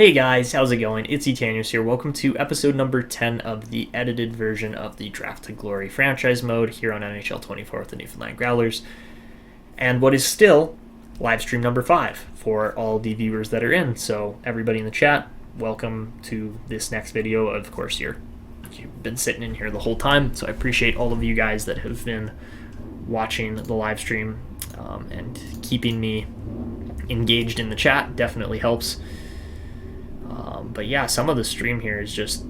Hey guys, how's it going? It's Tanev here. Welcome to episode number 10 of the edited version of the Draft to Glory franchise mode here on NHL 24 with the Newfoundland Growlers. And what is still live stream number 5 for all the viewers that are in. So everybody in the chat, welcome to this next video. Of course, you've been sitting in here the whole time, so I appreciate all of you guys that have been watching the live stream and keeping me engaged in the chat. Definitely helps. But yeah, some of the stream here is just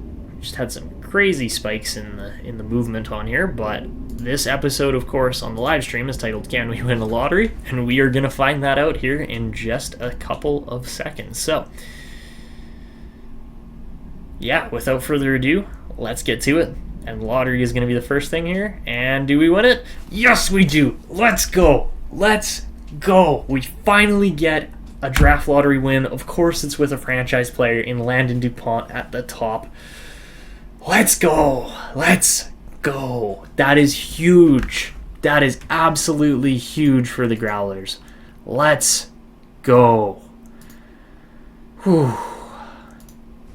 had some crazy spikes in the movement on here. But this episode, of course, on the live stream is titled "Can We Win a Lottery?" and we are gonna find that out here in just a couple of seconds. So yeah, without further ado, let's get to it. And lottery is gonna be the first thing here. And do we win it? Yes, we do. Let's go. Let's go. We finally get a draft lottery win. Of course, it's with a franchise player in Landon DuPont at the top. Let's go. Let's go. That is huge. That is absolutely huge for the Growlers. Let's go. Whew.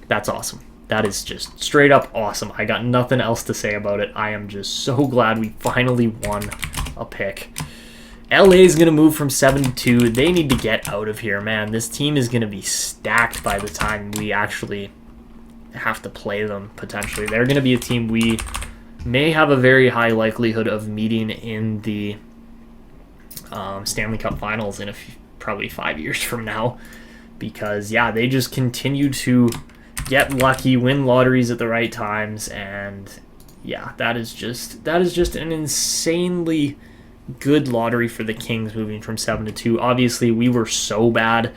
That's awesome. That is just straight up awesome. I got nothing else to say about it. I am just so glad we finally won a pick. LA is going to move from 72. They need to get out of here, man. This team is going to be stacked by the time we actually have to play them, potentially. They're going to be a team we may have a very high likelihood of meeting in the Stanley Cup Finals in probably 5 years from now. Because, yeah, they just continue to get lucky, win lotteries at the right times, and, yeah, that is just an insanely good lottery for the Kings moving from 7 to 2. Obviously, we were so bad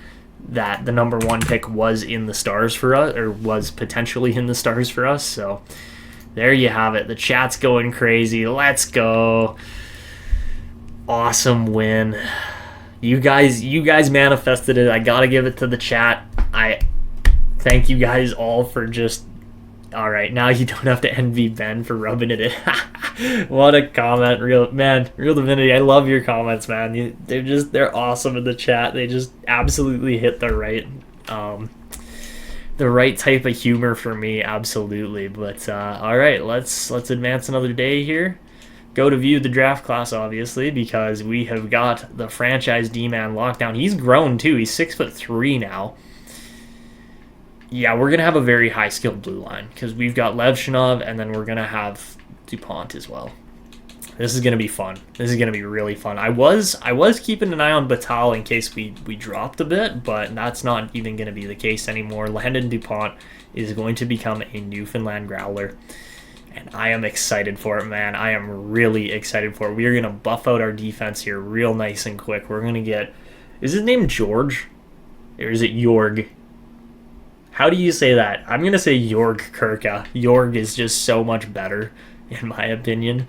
that the number 1 pick was in the stars for us, or was potentially in the stars for us. So there you have it. The chat's going crazy. Let's go. Awesome win. You guys manifested it. I gotta give it to the chat. I thank you guys all for just... All right, now you don't have to envy Ben for rubbing it in. What a comment, Real Divinity. I love your comments, man. They're awesome in the chat. They just absolutely hit the right type of humor for me, absolutely. But all right, let's advance another day here. Go to view the draft class, obviously, because we have got the franchise D-man lockdown. He's grown too. He's 6'3" now. Yeah, we're going to have a very high-skilled blue line because we've got Levshunov, and then we're going to have DuPont as well. This is going to be fun. This is going to be really fun. I was keeping an eye on Batal in case we dropped a bit, but that's not even going to be the case anymore. Landon DuPont is going to become a Newfoundland Growler, and I am excited for it, man. I am really excited for it. We are going to buff out our defense here real nice and quick. We're going to get... Is his name George? Or is it Jorg? How do you say that? I'm going to say Jorg Kirka. Jorg is just so much better, in my opinion.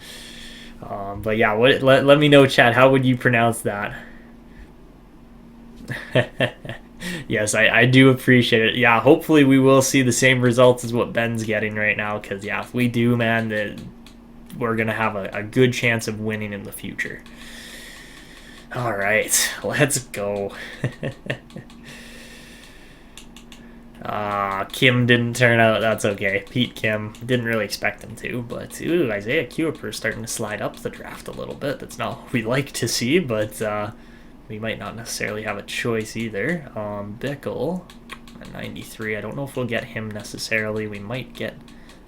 But yeah, let me know, chat. How would you pronounce that? Yes, I do appreciate it. Yeah, hopefully we will see the same results as what Ben's getting right now. Because, yeah, if we do, man, we're going to have a good chance of winning in the future. All right, let's go. Kim didn't turn out. That's okay. Pete Kim. Didn't really expect him to, but ooh, Isaiah Kuiper is starting to slide up the draft a little bit. That's not what we like to see, but we might not necessarily have a choice either. Bickle at 93. I don't know if we'll get him necessarily. We might get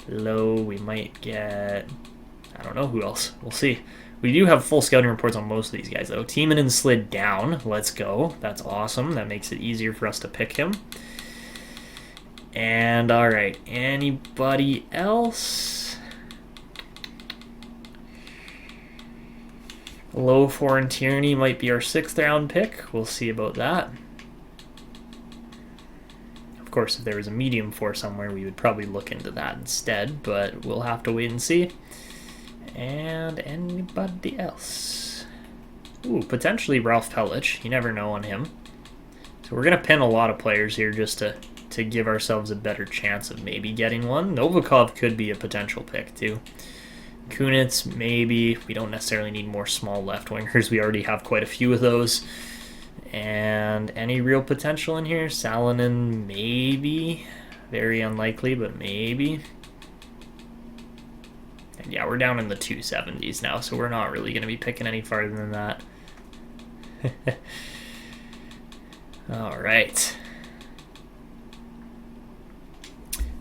Low. We might get... I don't know who else. We'll see. We do have full scouting reports on most of these guys, though. Timonen slid down. Let's go. That's awesome. That makes it easier for us to pick him. And, alright, anybody else? Low Foreign Tyranny might be our 6th round pick. We'll see about that. Of course, if there was a medium 4 somewhere, we would probably look into that instead, but we'll have to wait and see. And anybody else? Ooh, potentially Ralph Pellich. You never know on him. So we're going to pin a lot of players here just to give ourselves a better chance of maybe getting one. Novikov could be a potential pick too. Kunitz, maybe. We don't necessarily need more small left wingers. We already have quite a few of those. And any real potential in here? Salonen, maybe. Very unlikely, but maybe. And yeah, we're down in the 270s now, so we're not really going to be picking any farther than that. All right.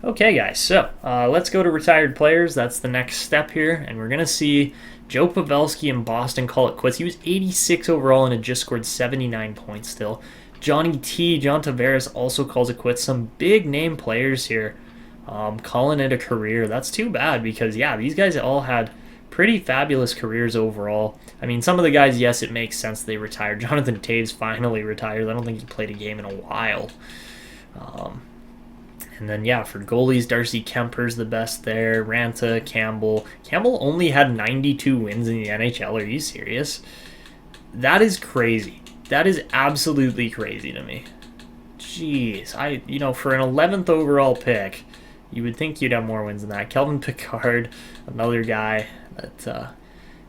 Okay, guys, so let's go to retired players. That's the next step here, and we're going to see Joe Pavelski in Boston call it quits. He was 86 overall and had just scored 79 points still. Johnny T, John Tavares also calls it quits. Some big-name players here calling it a career. That's too bad because, yeah, these guys all had pretty fabulous careers overall. I mean, some of the guys, yes, it makes sense they retired. Jonathan Taves finally retired. I don't think he played a game in a while. And then, yeah, for goalies, Darcy Kemper's the best there. Ranta, Campbell. Campbell only had 92 wins in the NHL. Are you serious? That is crazy. That is absolutely crazy to me. Jeez. For an 11th overall pick, you would think you'd have more wins than that. Kelvin Pickard, another guy that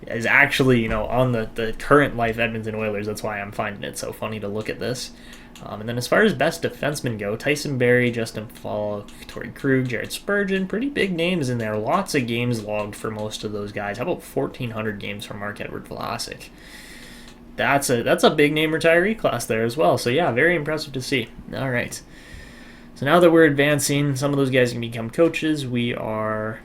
is actually, on the current life Edmonton Oilers. That's why I'm finding it so funny to look at this. And then as far as best defensemen go, Tyson Barrie, Justin Falk, Torrey Krug, Jared Spurgeon, pretty big names in there. Lots of games logged for most of those guys. How about 1,400 games from Marc-Edouard Vlasic? That's a big name retiree class there as well. So yeah, very impressive to see. All right. So now that we're advancing, some of those guys can become coaches. We are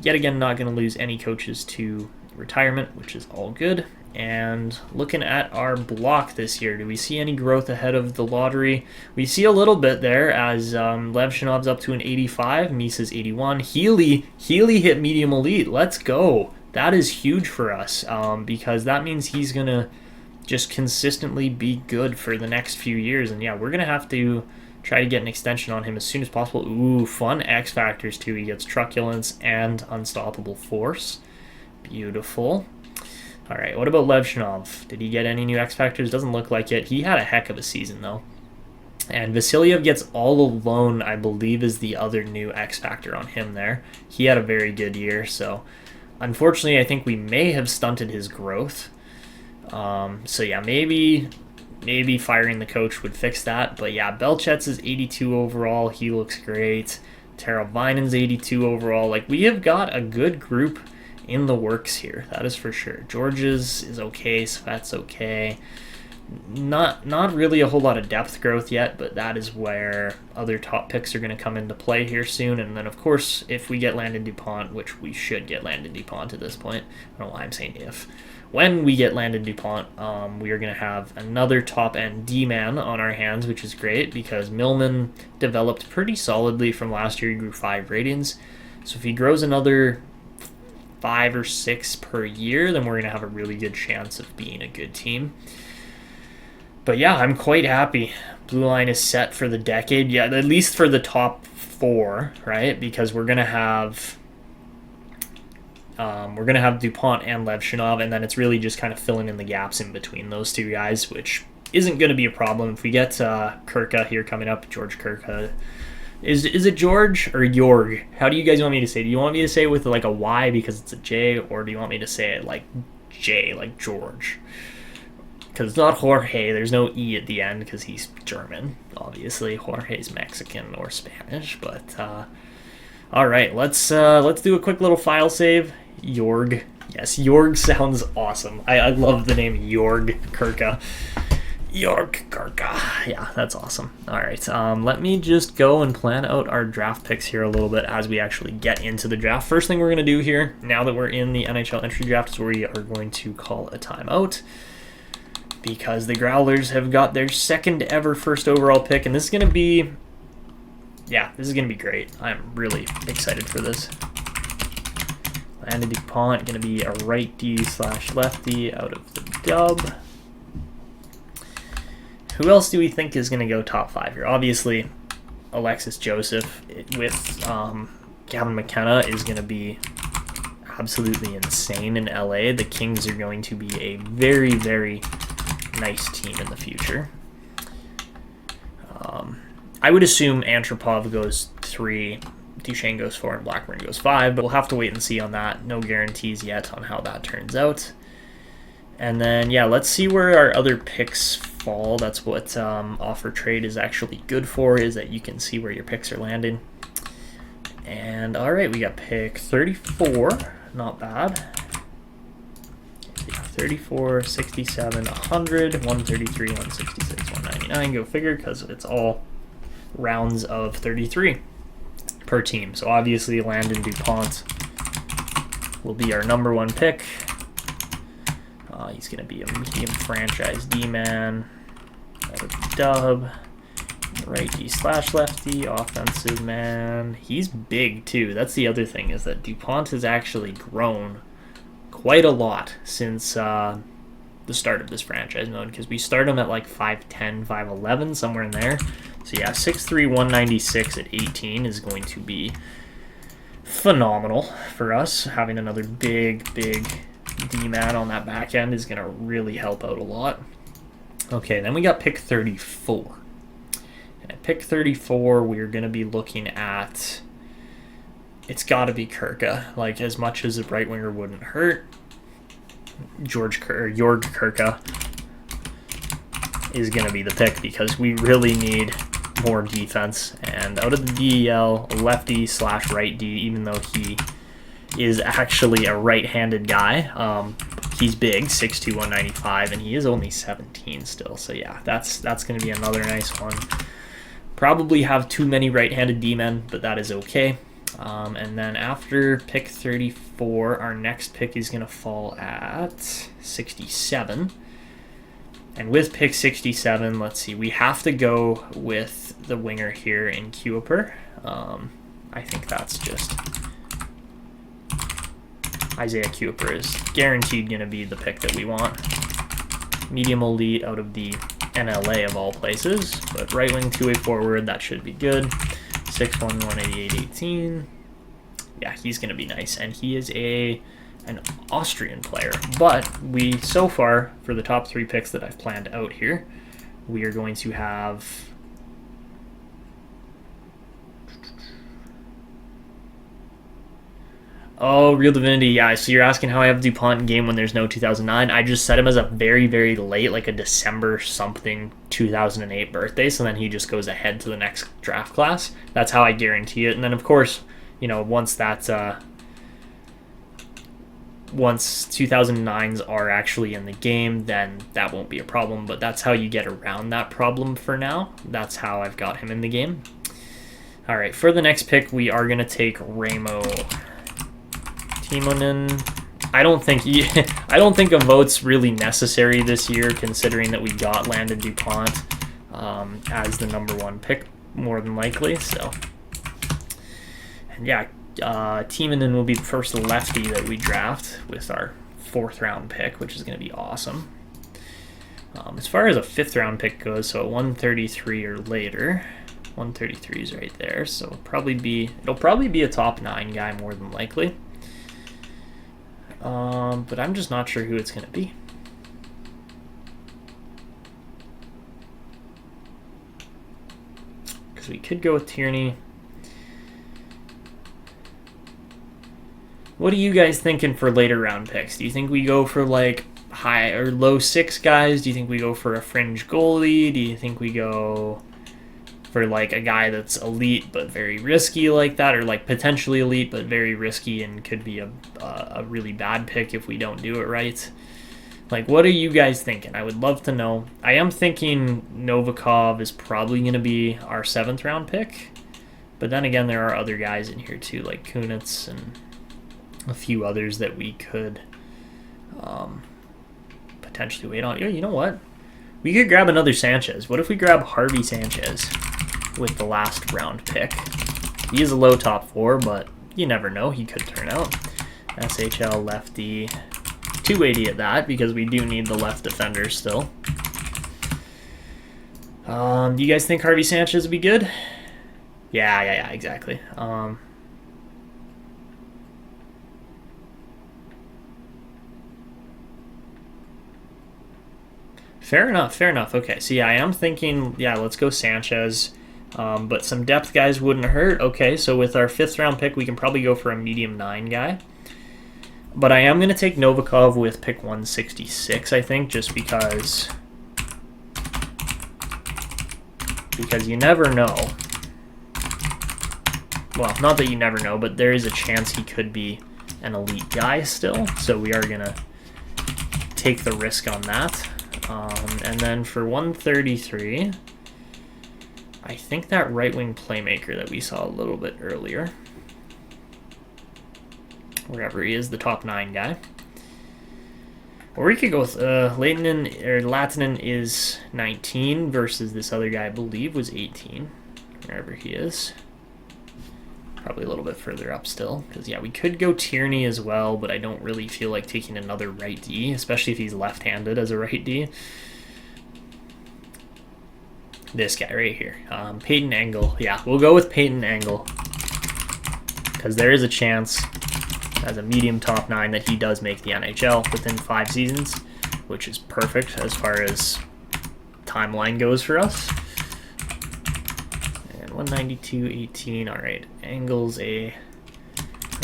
yet again not going to lose any coaches to retirement, which is all good. And looking at our block this year, do we see any growth ahead of the lottery? We see a little bit there as Levshunov's up to an 85, Misa's 81. Healy hit medium elite. Let's go. That is huge for us because that means he's going to just consistently be good for the next few years. And yeah, we're going to have to try to get an extension on him as soon as possible. Ooh, fun X factors too. He gets truculence and unstoppable force. Beautiful. All right, what about Levshunov? Did he get any new X factors? Doesn't look like it. He had a heck of a season though. And Vasilyev gets all alone, I believe, is the other new X factor on him there. He had a very good year, so unfortunately, I think we may have stunted his growth. So yeah, maybe firing the coach would fix that. But yeah, Belchetz is 82 overall. He looks great. Taro Vinen's 82 overall. Like, we have got a good group in the works here. That is for sure. George's is okay. Svet's okay. Not really a whole lot of depth growth yet, but that is where other top picks are going to come into play here soon. And then, of course, if we get Landon DuPont, which we should get Landon DuPont at this point. I don't know why I'm saying if. When we get Landon DuPont, we are going to have another top-end D-man on our hands, which is great because Millman developed pretty solidly from last year. He grew 5 ratings. So if he grows another 5 or 6 per year, then we're going to have a really good chance of being a good team. But yeah, I'm quite happy. Blue line is set for the decade. Yeah, at least for the top 4, right? Because we're going to have DuPont and Levshunov, and then it's really just kind of filling in the gaps in between those two guys, which isn't going to be a problem. If we get Kirka here coming up, George Kirka. Is it George or Jorg? How do you guys want me to say it? Do you want me to say it with like a Y because it's a J, or do you want me to say it like J, like George? Because it's not Jorge. There's no E at the end because he's German. Obviously, Jorge's Mexican or Spanish. But all right, let's do a quick little file save. Jorg. Yes, Jorg sounds awesome. I love the name Jorg Kirka. Jorg Kirka. Yeah, that's awesome. All right, let me just go and plan out our draft picks here a little bit as we actually get into the draft. First thing we're going to do here, now that we're in the NHL Entry Draft, is we are going to call a timeout because the Growlers have got their second ever first overall pick, and this is going to be, yeah, this is going to be great. I'm really excited for this. Landon DuPont going to be a righty/lefty out of the dub. Who else do we think is going to go top 5 here? Obviously, Alexis Joseph with Gavin McKenna is going to be absolutely insane in LA. The Kings are going to be a very, very nice team in the future. I would assume Antropov goes 3, Duchesne goes 4, and Blackburn goes 5, but we'll have to wait and see on that. No guarantees yet on how that turns out. And then, yeah, let's see where our other picks fall. That's what offer trade is actually good for, is that you can see where your picks are landing. And, all right, we got pick 34. Not bad. 34, 67, 100, 133, 166, 199. Go figure, because it's all rounds of 33 per team. So, obviously, Landon DuPont will be our #1 pick. He's going to be a medium franchise D-man. Dub. Righty/lefty. Offensive man. He's big, too. That's the other thing, is that DuPont has actually grown quite a lot since the start of this franchise mode, because we start him at like 5'10", 5'11", somewhere in there. So, yeah, 6'3", 196 at 18 is going to be phenomenal for us. Having another big D-man on that back end is going to really help out a lot. Okay, then we got pick 34. And at pick 34, we're going to be looking at... It's got to be Kirka. Like, as much as a right winger wouldn't hurt, Jorg Kirka is going to be the pick, because we really need more defense. And out of the DEL, lefty/right D, even though he is actually a right-handed guy. He's big, 6'2", 195, and he is only 17 still. So yeah, that's going to be another nice one. Probably have too many right-handed D-men, but that is okay. And then after pick 34, our next pick is going to fall at 67. And with pick 67, let's see, we have to go with the winger here in Kuiper. I think that's just... Isaiah Kuiper is guaranteed going to be the pick that we want. Medium elite out of the NLA of all places, but right wing, two-way forward, that should be good. 6'1", 188, 18. Yeah, he's going to be nice, and he is an Austrian player. But we, so far, for the top 3 picks that I've planned out here, we are going to have... Oh, Real Divinity, yeah. So you're asking how I have DuPont in game when there's no 2009. I just set him as a very, very late, like a December something 2008 birthday. So then he just goes ahead to the next draft class. That's how I guarantee it. And then, of course, you know, once 2009s are actually in the game, then that won't be a problem. But that's how you get around that problem for now. That's how I've got him in the game. All right, for the next pick, we are going to take Ramo Timonen. I don't think a vote's really necessary this year, considering that we got Landon DuPont as the #1 pick, more than likely. So, and yeah, Timonen will be the first lefty that we draft with our 4th round pick, which is going to be awesome. As far as a 5th round pick goes, so at 133 or later, 133 is right there. So it'll probably be a top 9 guy, more than likely. But I'm just not sure who it's going to be. Because we could go with Tierney. What are you guys thinking for later round picks? Do you think we go for like high or low 6 guys? Do you think we go for a fringe goalie? Do you think we go for like a guy that's elite but very risky like that, or like potentially elite but very risky and could be a really bad pick if we don't do it right? Like, what are you guys thinking? I would love to know. I am thinking Novikov is probably going to be our 7th round pick, but then again, there are other guys in here too, like Kunitz and a few others that we could potentially wait on. Yeah, you know what? We could grab another Sanchez. What if we grab Harvey Sanchez with the last round pick? He is a low top 4, but you never know. He could turn out. SHL lefty. 280 at that, because we do need the left defender still. Do you guys think Harvey Sanchez would be good? Yeah, exactly. Fair enough. Okay, so yeah, I am thinking, yeah, let's go Sanchez. But some depth guys wouldn't hurt. Okay, so with our 5th round pick, we can probably go for a medium 9 guy. But I am going to take Novikov with pick 166, I think, just because you never know. Well, not that you never know, but there is a chance he could be an elite guy still, so we are going to take the risk on that. And then for 133, I think that right-wing playmaker that we saw a little bit earlier, wherever he is, the top 9 guy. Or we could go with Latinen is 19 versus this other guy, I believe, was 18, wherever he is. Probably a little bit further up still, because, yeah, we could go Tierney as well, but I don't really feel like taking another right D, especially if he's left-handed as a right D. This guy right here, Peyton Engel. Yeah, we'll go with Peyton Engel, because there is a chance as a medium top 9 that he does make the NHL within 5 seasons, which is perfect as far as timeline goes for us. And 192.18, all right. Engel's a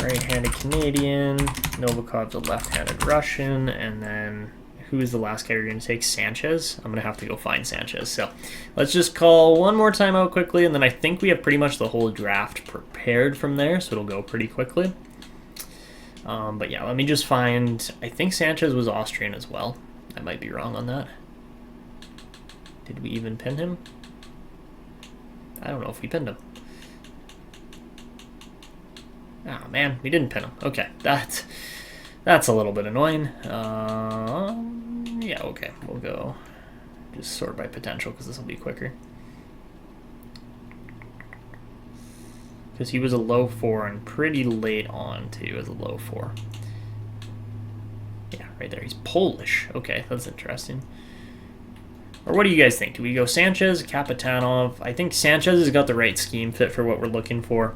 right-handed Canadian, Novikov's a left-handed Russian, and then who is the last guy we're going to take? Sanchez? I'm going to have to go find Sanchez. So let's just call one more time out quickly, and then I think we have pretty much the whole draft prepared from there, so it'll go pretty quickly. But yeah, let me just find, I think Sanchez was Austrian as well. I might be wrong on that. Did we even pin him? I don't know if we pinned him. Oh man, we didn't pin him. Okay, that's a little bit annoying. Yeah, okay, we'll go just sort by potential because this will be quicker. Because he was a low 4 and pretty late on too as a low 4. Yeah, right there. He's Polish. Okay, that's interesting. Or what do you guys think? Do we go Sanchez, Kapitanov? I think Sanchez has got the right scheme fit for what we're looking for.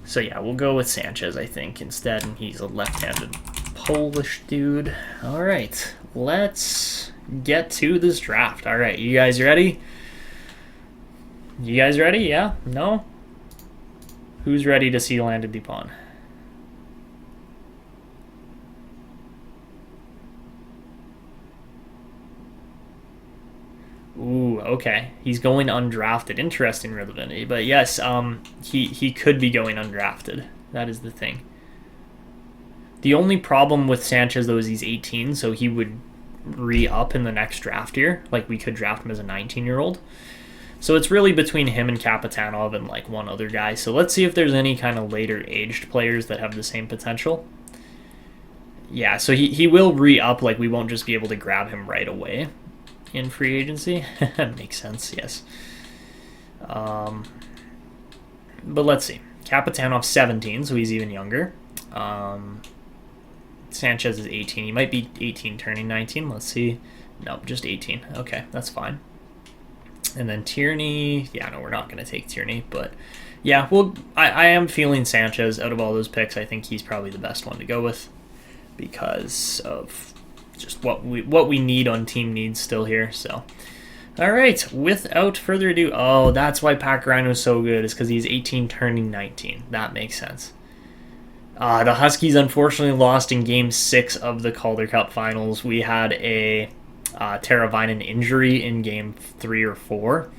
So yeah, we'll go with Sanchez, I think, instead. And he's a left-handed Polish dude. All right, let's get to this draft. All right, you guys ready? You guys ready? Yeah? No? Who's ready to see Landon DuPont? Ooh, okay. He's going undrafted. Interesting, really. But yes, he could be going undrafted. That is the thing. The only problem with Sanchez, though, is he's 18, so he would re-up in the next draft year. Like, we could draft him as a 19-year-old. So it's really between him and Kapitanov and like one other guy. So let's see if there's any kind of later aged players that have the same potential. Yeah, so he will re-up. Like, we won't just be able to grab him right away in free agency. Makes sense, yes. But let's see. Kapitanov 17, so he's even younger. Sanchez is 18. He might be 18 turning 19. Let's see. Nope, just 18. Okay, that's fine. And then Tierney, yeah, no, we're not going to take Tierney, but yeah, well, I am feeling Sanchez out of all those picks. I think he's probably the best one to go with because of just what we need on team needs still here. So, all right, without further ado, oh, that's why Panarin is so good, is because he's 18 turning 19. That makes sense. The Huskies unfortunately lost in Game 6 of the Calder Cup Finals. We had a Teravainen injury in Game 3 or 4,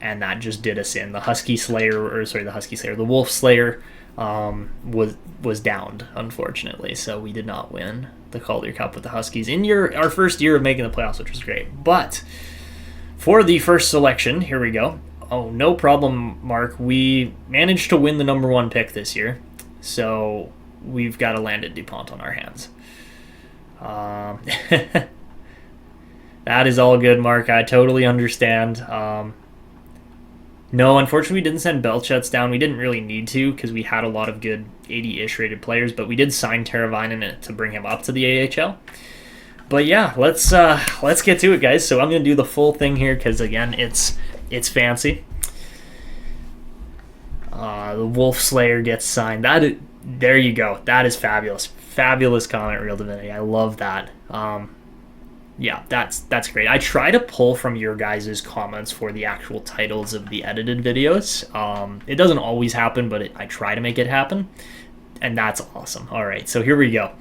and that just did us in. The the Wolf Slayer was downed, unfortunately, so we did not win the Calder Cup with the Huskies in our first year of making the playoffs, which was great. But for the first selection, here we go. Oh, no problem, Mark. We managed to win the number 1 pick this year, so we've got a Landon DuPont on our hands. That is all good, Mark. I totally understand. No, unfortunately, we didn't send Belchetz down. We didn't really need to because we had a lot of good 80-ish rated players, but we did sign Teravainen to bring him up to the AHL. But yeah, let's get to it, guys. So I'm going to do the full thing here because, again, it's fancy. The Wolf Slayer gets signed. There you go. That is fabulous. Fabulous comment, Real Divinity. I love that. Yeah, that's great. I try to pull from your guys' comments for the actual titles of the edited videos. It doesn't always happen, but I try to make it happen. And that's awesome. All right, so here we go.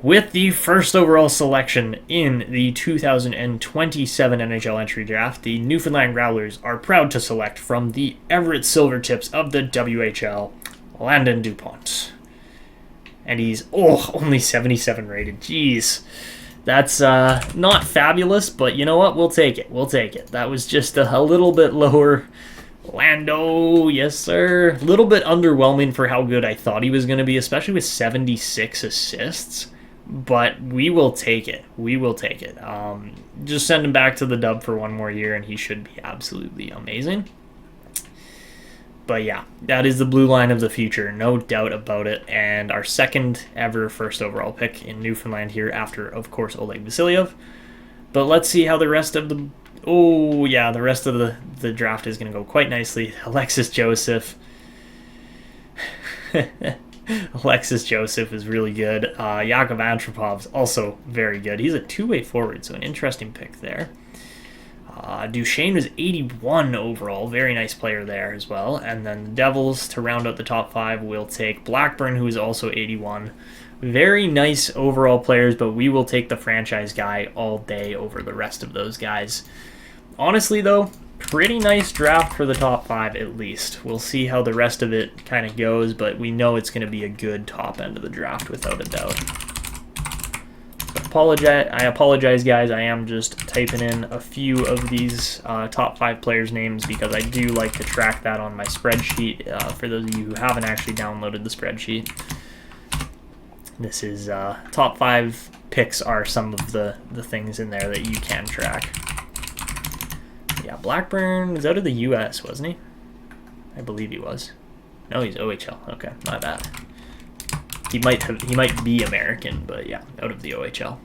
With the first overall selection in the 2027 NHL Entry Draft, the Newfoundland Growlers are proud to select from the Everett Silvertips of the WHL, Landon DuPont. And he's, only 77 rated. Jeez. That's not fabulous, but you know what? We'll take it. We'll take it. That was just a little bit lower. Lando, yes, sir. A little bit underwhelming for how good I thought he was going to be, especially with 76 assists. But we will take it. We will take it. Just send him back to the Dub for one more year, and he should be absolutely amazing. But yeah, that is the blue line of the future, no doubt about it. And our second ever first overall pick in Newfoundland here after, of course, Oleg Vasilyev. But let's see how the rest of the... Oh, yeah, the rest of the draft is going to go quite nicely. Alexis Joseph. Alexis Joseph is really good. Yakov Antropov's also very good. He's a two-way forward, so an interesting pick there. Duchesne was 81 overall. Very nice player there as well. And then the Devils, to round out the top 5, will take Blackburn, who is also 81. Very nice overall players, but we will take the franchise guy all day over the rest of those guys. Honestly, though, pretty nice draft for the top 5 at least. We'll see how the rest of it kind of goes, but we know it's going to be a good top end of the draft without a doubt. I apologize, guys. I am just typing in a few of these top 5 players' names because I do like to track that on my spreadsheet. For those of you who haven't actually downloaded the spreadsheet, this is top 5 picks are some of the things in there that you can track. Yeah, Blackburn was out of the U.S., wasn't he? I believe he was. No, he's OHL. Okay, my bad. He might be American, but yeah, out of the OHL.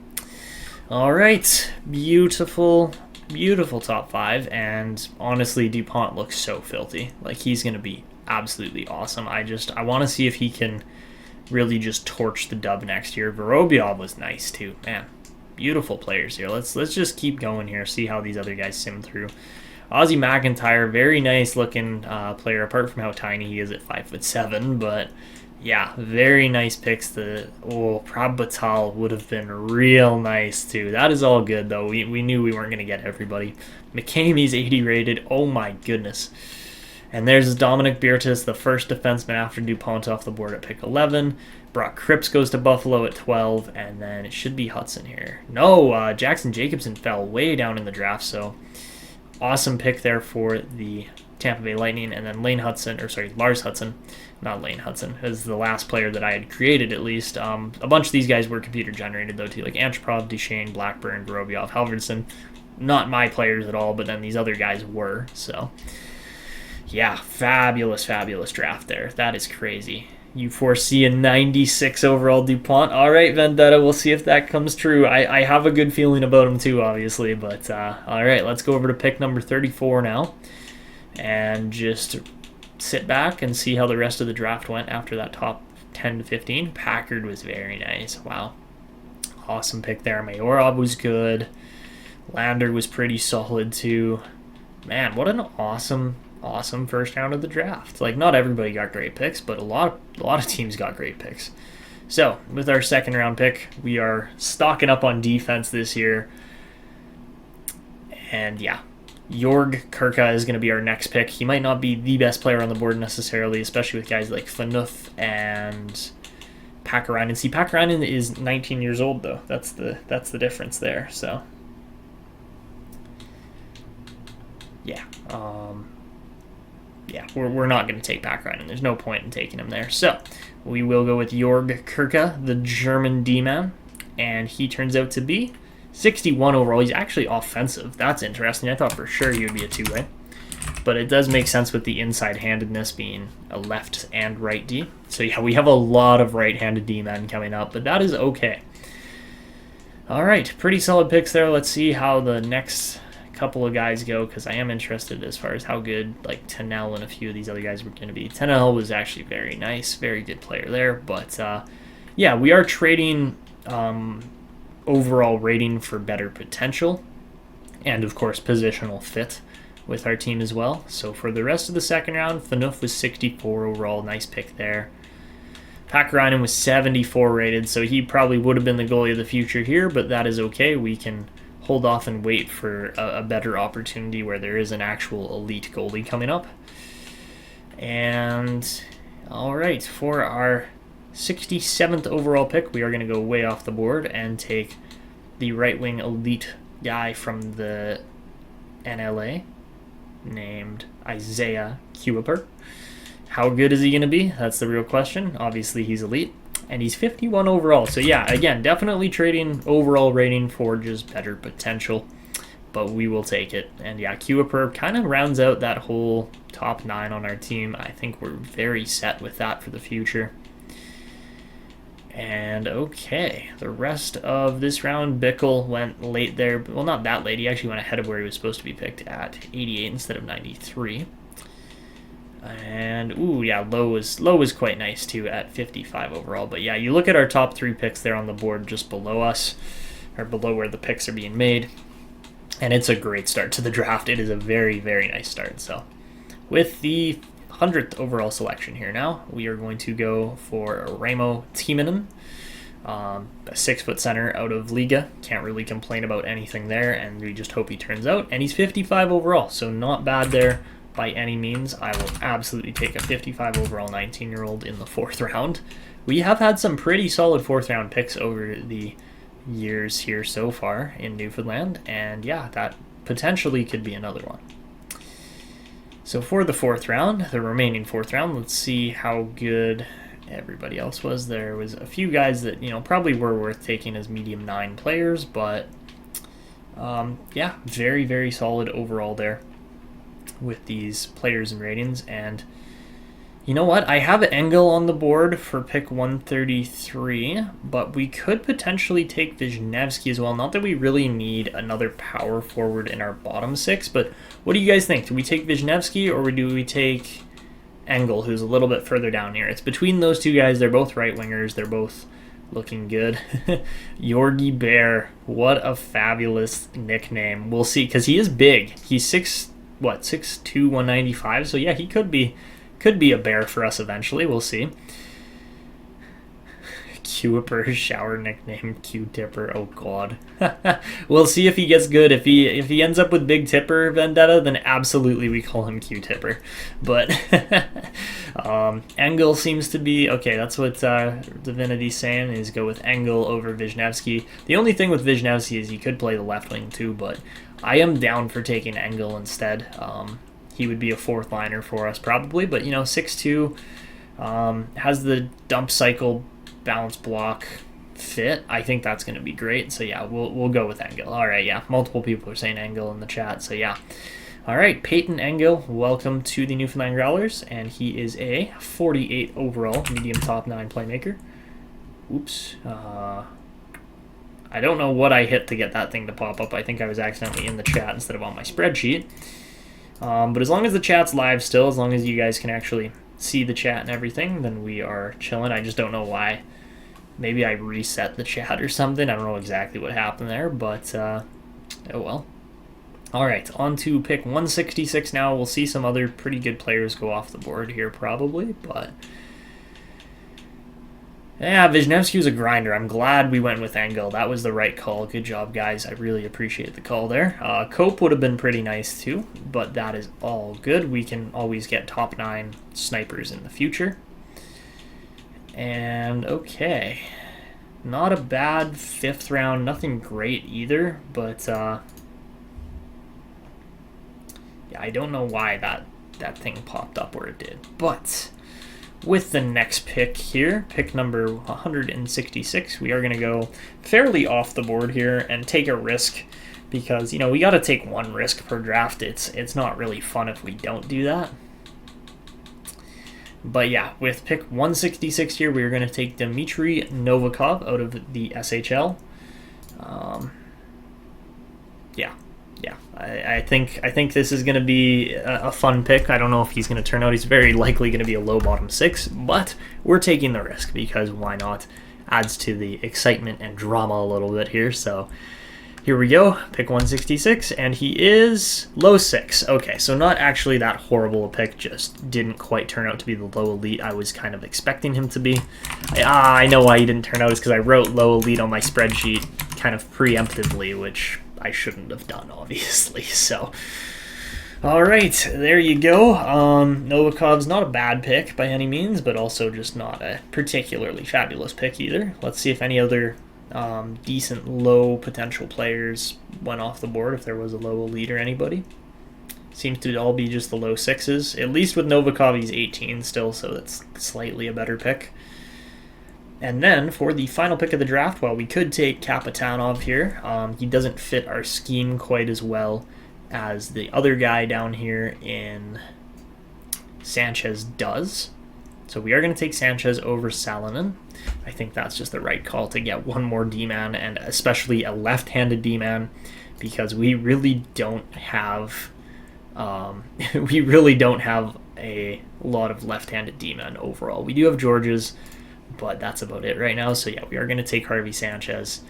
All right, beautiful, beautiful top 5, and honestly, DuPont looks so filthy. Like, he's gonna be absolutely awesome. I want to see if he can really just torch the Dub next year. Vorobyov was nice too, man. Beautiful players here. Let's just keep going here. See how these other guys sim through. Ozzy McIntyre, very nice looking player. Apart from how tiny he is at 5'7", but yeah, very nice picks. Prabbatal would have been real nice too. That is all good though. We knew we weren't gonna get everybody. McCamey's 80 rated. Oh my goodness. And there's Dominik Birtis, the first defenseman after DuPont off the board at pick 11. Brock Cripps goes to Buffalo at 12, and then it should be Hudson here. No, Jackson Jacobson fell way down in the draft, so awesome pick there for the Tampa Bay Lightning. And then Lars Hudson, not Lane Hudson, is the last player that I had created at least. A bunch of these guys were computer generated though too, like Antropov, Duchesne, Blackburn, Vorobyov, Halverson. Not my players at all, but then these other guys were, so... Yeah, fabulous, fabulous draft there. That is crazy. You foresee a 96 overall DuPont. All right, Vendetta, we'll see if that comes true. I have a good feeling about him too, obviously. But all right, let's go over to pick number 34 now. And just sit back and see how the rest of the draft went after that top 10 to 15. Packard was very nice. Wow. Awesome pick there. Mayorov was good. Lander was pretty solid too. Man, what an awesome first round of the draft. Like, not everybody got great picks, but a lot of teams got great picks. So, with our second round pick, we are stocking up on defense this year. And yeah, Jorg Kurka is going to be our next pick. He might not be the best player on the board necessarily, especially with guys like Phaneuf and Pakarainen. See, Pakarainen is 19 years old though. That's the difference there. So, yeah. Yeah, we're not going to take Pakarainen. There's no point in taking him there. So, we will go with Jorg Kurka, the German D-man. And he turns out to be 61 overall. He's actually offensive. That's interesting. I thought for sure he would be a two-way. But it does make sense with the inside-handedness being a left and right D. So, yeah, we have a lot of right-handed D-men coming up, but that is okay. All right, pretty solid picks there. Let's see how the next couple of guys go, because I am interested as far as how good like Tanev and a few of these other guys were going to be. Tanev was actually very nice, very good player there, but yeah, we are trading overall rating for better potential and of course positional fit with our team as well. So for the rest of the second round, Phaneuf was 64 overall, nice pick there. Pakarinen was 74 rated, so he probably would have been the goalie of the future here, but that is okay. We can hold off and wait for a better opportunity where there is an actual elite goalie coming up. And all right, for our 67th overall pick, we are going to go way off the board and take the right wing elite guy from the NLA named Isaiah Kuiper. How good is he going to be? That's the real question. Obviously, he's elite. And he's 51 overall. So yeah, again, definitely trading overall rating for just better potential. But we will take it. And yeah, Kuiper kind of rounds out that whole top 9 on our team. I think we're very set with that for the future. And okay, the rest of this round, Bickle went late there. Well, not that late. He actually went ahead of where he was supposed to be picked at 88 instead of 93. And ooh, yeah, Low was quite nice too at 55 overall. But yeah, you look at our top 3 picks there on the board just below us, or below where the picks are being made, and it's a great start to the draft. It is a very, very nice start. So with the 100th overall selection here now, we are going to go for Raimo Timonen, a 6-foot center out of Liga. Can't really complain about anything there, and we just hope he turns out. And he's 55 overall, so not bad there by any means. I will absolutely take a 55 overall 19-year-old in the 4th round. We have had some pretty solid 4th round picks over the years here so far in Newfoundland, and yeah, that potentially could be another one. So for the 4th round, the remaining 4th round, let's see how good everybody else was. There was a few guys that, you know, probably were worth taking as medium 9 players, but yeah, very, very solid overall there with these players and ratings. And you know what? I have Engel on the board for pick 133, but we could potentially take Wisniewski as well. Not that we really need another power forward in our bottom 6, but what do you guys think? Do we take Wisniewski or do we take Engel, who's a little bit further down here? It's between those two guys. They're both right wingers. They're both looking good. Yorgi Bear, what a fabulous nickname. We'll see, because he is big. He's 6'2", 195. So yeah, he could be a bear for us eventually. We'll see. Kuiper's shower nickname, Q-Tipper. Oh god. We'll see if he gets good. If he ends up with Big Tipper vendetta, then absolutely we call him Q-Tipper. But Engel seems to be okay. That's what Divinity's saying, is go with Engel over Wisniewski. The only thing with Wisniewski is he could play the left wing too, but I am down for taking Engel instead. He would be a 4th liner for us probably, but you know, 6'2", has the dump cycle bounce block fit. I think that's going to be great. So yeah, we'll go with Engel. All right, yeah, multiple people are saying Engel in the chat. So yeah, all right, Peyton Engel, welcome to the Newfoundland Growlers, and he is a 48 overall medium top 9 playmaker. Oops. I don't know what I hit to get that thing to pop up. I think I was accidentally in the chat instead of on my spreadsheet. But as long as the chat's live still, as long as you guys can actually see the chat and everything, then we are chilling. I just don't know why. Maybe I reset the chat or something. I don't know exactly what happened there, but oh well. All right, on to pick 166 now. We'll see some other pretty good players go off the board here probably, but yeah, Wisniewski was a grinder. I'm glad we went with Engel. That was the right call. Good job, guys. I really appreciate the call there. Cope would have been pretty nice too, but that is all good. We can always get top 9 snipers in the future. And okay, not a bad 5th round. Nothing great either, but yeah, I don't know why that thing popped up where it did, but with the next pick here, pick number 166, we are going to go fairly off the board here and take a risk because, you know, we got to take one risk per draft. It's not really fun if we don't do that. But yeah, with pick 166 here, we're going to take Dmitry Novikov out of the SHL. Yeah, I think this is going to be a fun pick. I don't know if he's going to turn out. He's very likely going to be a low bottom 6, but we're taking the risk because why not? Adds to the excitement and drama a little bit here. So Here we go, pick 166, and he is low 6. Okay, so not actually that horrible a pick, just didn't quite turn out to be the low elite I was kind of expecting him to be. I know why he didn't turn out, is because I wrote low elite on my spreadsheet kind of preemptively, which I shouldn't have done, obviously, so... Alright, there you go. Novikov's not a bad pick by any means, but also just not a particularly fabulous pick either. Let's see if any other decent low potential players went off the board, if there was a low elite or anybody. Seems to all be just the low 6s. At least with Novikov, he's 18 still, so that's slightly a better pick. And then for the final pick of the draft, well, we could take Kapitanov here. He doesn't fit our scheme quite as well as the other guy down here in Sanchez does. So we are going to take Sanchez over Salonen. I think that's just the right call to get one more D-man, and especially a left-handed D-man, because we really don't have a lot of left-handed D-men overall. We do have Georges, but that's about it right now. So yeah, we are going to take Harvey Sanchez,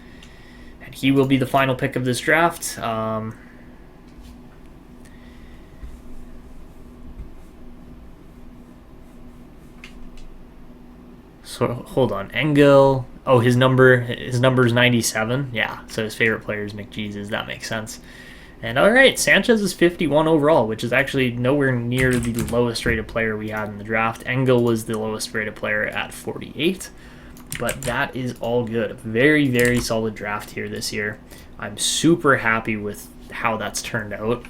and he will be the final pick of this draft. So hold on, Engel. Oh, his number is 97. Yeah, so his favorite player is McJesus. That makes sense. And all right, Sanchez is 51 overall, which is actually nowhere near the lowest rated player we had in the draft. Engel was the lowest rated player at 48, but that is all good. A very, very solid draft here this year. I'm super happy with how that's turned out.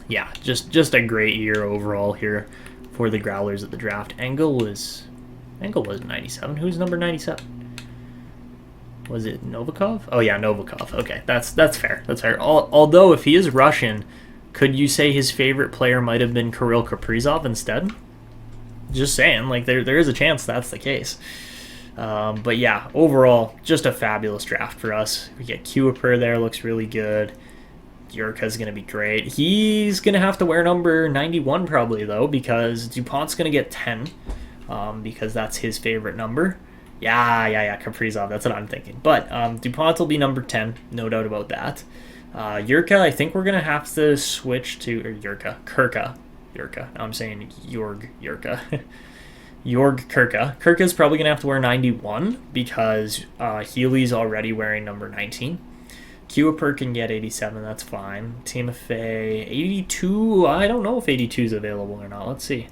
Yeah, just a great year overall here for the Growlers at the draft. Engel was 97. Who's number 97? Was it Novikov? Oh yeah, Novikov. Okay, that's fair. That's fair. Although if he is Russian, could you say his favorite player might have been Kirill Kaprizov instead? Just saying, like there is a chance that's the case. But yeah, overall, just a fabulous draft for us. We get Kuiper there, looks really good. Yurka's going to be great. He's going to have to wear number 91 probably though, because DuPont's going to get 10. Because that's his favorite number. Yeah, Kaprizov, that's what I'm thinking. But DuPont will be number 10, no doubt about that. Yurka, I think we're going to have to switch to, or Kirka. Now I'm saying Yurka. Jorg Kirka. Kirka's probably going to have to wear 91 because Healy's already wearing number 19. Kuiper can get 87, that's fine. Timofey, 82, I don't know if 82 is available or not. Let's see.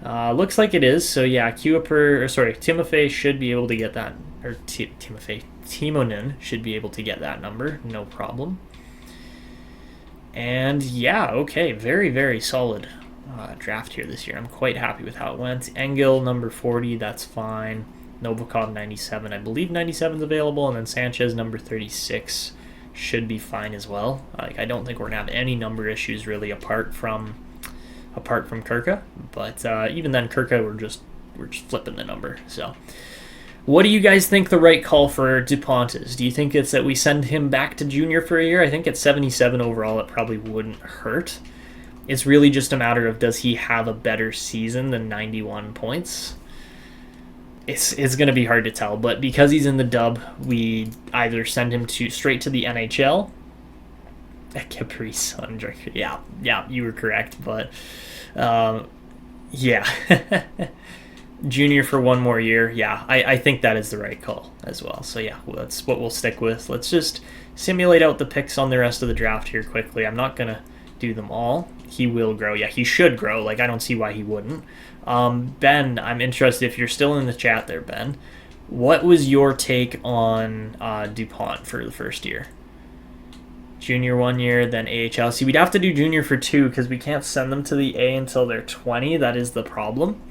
Looks like it is, so yeah, Timofey should be able to get that, or Timonen should be able to get that number, no problem. And yeah, okay, very, very solid draft here this year. I'm quite happy with how it went. Engel, number 40, that's fine. Novikov, 97, I believe 97 is available, and then Sanchez, number 36, should be fine as well. I don't think we're going to have any number issues really apart from Kirka, but even then Kirka we're just flipping the number. So what do you guys think the right call for DuPont is? Do you think it's that we send him back to junior for a year? I think at 77 overall it probably wouldn't hurt. It's really just a matter of, does he have a better season than 91 points? It's going to be hard to tell, but because he's in the dub, we either send him straight to the NHL. Caprice Under. Yeah, you were correct, but yeah. Junior for one more year. Yeah, I think that is the right call as well. So yeah, that's what we'll stick with. Let's just simulate out the picks on the rest of the draft here quickly. I'm not going to do them all. He will grow. Yeah, he should grow. Like, I don't see why he wouldn't. Ben, I'm interested if you're still in the chat there, Ben. What was your take on DuPont for the first year? Junior 1 year, then AHL. See, we'd have to do junior for 2 because we can't send them to the A until they're 20. That is the problem.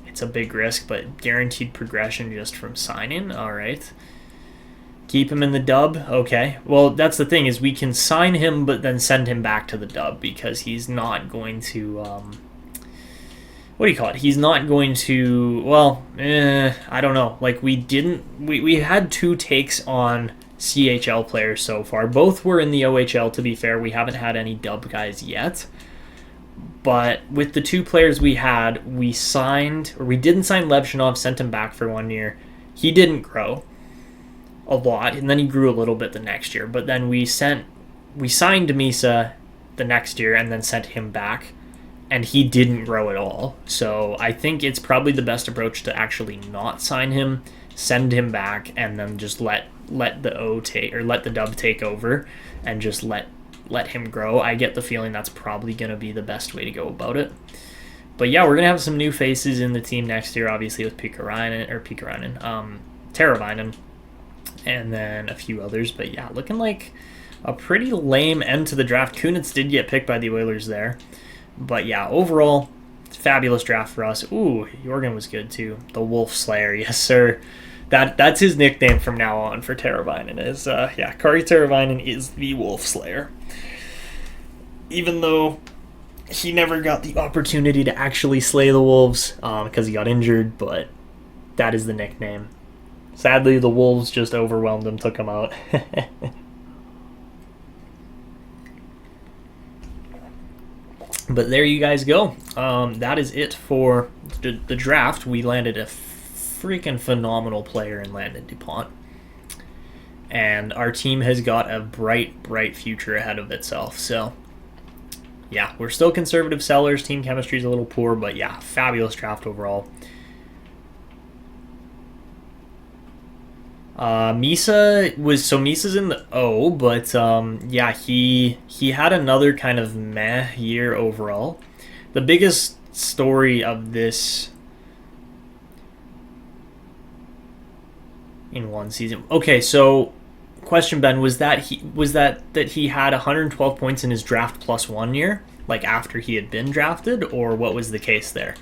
It's a big risk, but guaranteed progression just from signing. All right. Keep him in the dub. Okay. Well, that's the thing, is we can sign him but then send him back to the dub because he's not going to... what do you call it? He's not going to, well, I don't know. Like, we had 2 takes on CHL players so far. Both were in the OHL, to be fair. We haven't had any dub guys yet. But with the 2 players we had, we didn't sign Levshunov, sent him back for 1 year. he didn't grow a lot, and then he grew a little bit the next year. But then we signed Misa the next year and then sent him back, and he didn't grow at all. So I think it's probably the best approach to actually not sign him, send him back, and then just let the dub take over and just let him grow. I get the feeling that's probably going to be the best way to go about it. But yeah, we're going to have some new faces in the team next year, obviously with Teravainen, and then a few others. But yeah, looking like a pretty lame end to the draft. Kunitz did get picked by the Oilers there. But yeah, overall, fabulous draft for us. Ooh, Jorgen was good too. The Wolf Slayer, yes sir. That's his nickname from now on for Teravainen. Kari Teravainen is the Wolf Slayer. Even though he never got the opportunity to actually slay the Wolves because he got injured, but that is the nickname. Sadly, the Wolves just overwhelmed him, took him out. But there you guys go. That is it for the draft. We landed a freaking phenomenal player in Landon DuPont. And our team has got a bright, bright future ahead of itself. So yeah, we're still conservative sellers. Team chemistry is a little poor, but yeah, fabulous draft overall. Misa's in the O, but yeah, he had another kind of meh year overall. The biggest story of this in one season. Okay, so question, Ben, was that he had 112 points in his draft plus 1 year, like after he had been drafted, or what was the case there?